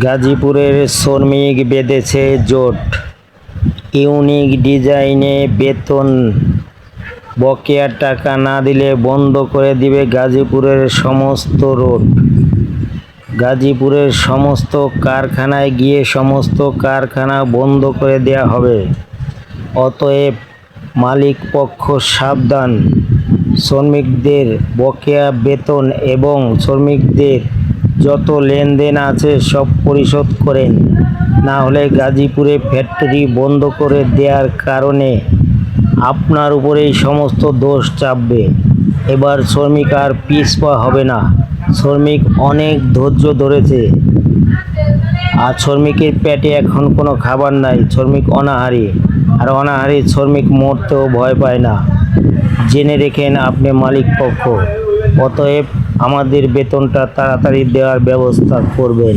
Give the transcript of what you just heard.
গাজীপুরের শ্রমিক বেঁধেছে জোট, ইউনিক ডিজাইনে বেতন, বকেয়া টাকা না দিলে বন্ধ করে দিবে গাজীপুরের সমস্ত রোড। গাজীপুরের সমস্ত কারখানায় গিয়ে সমস্ত কারখানা বন্ধ করে দেয়া হবে। অতএব মালিকপক্ষ সাবধান, শ্রমিকদের বকেয়া বেতন এবং শ্রমিকদের যত লেনদেন আছে সব পরিশোধ করেন, না হলে গাজীপুরে ফ্যাক্টরি বন্ধ করে দেওয়ার কারণে আপনার উপরেই সমস্ত দোষ চাপবে। এবার শ্রমিক আর পিছপা হবে না। শ্রমিক অনেক ধৈর্য ধরেছে, আর শ্রমিকের পেটে এখন কোনো খাবার নাই। শ্রমিক অনাহারী, আর অনাহারী শ্রমিক মরতেও ভয় পায় না। জেনে রেখেন আপনি মালিক পক্ষ, অতএব আমাদের বেতনটা তাড়াতাড়ি দেওয়ার ব্যবস্থা করবেন।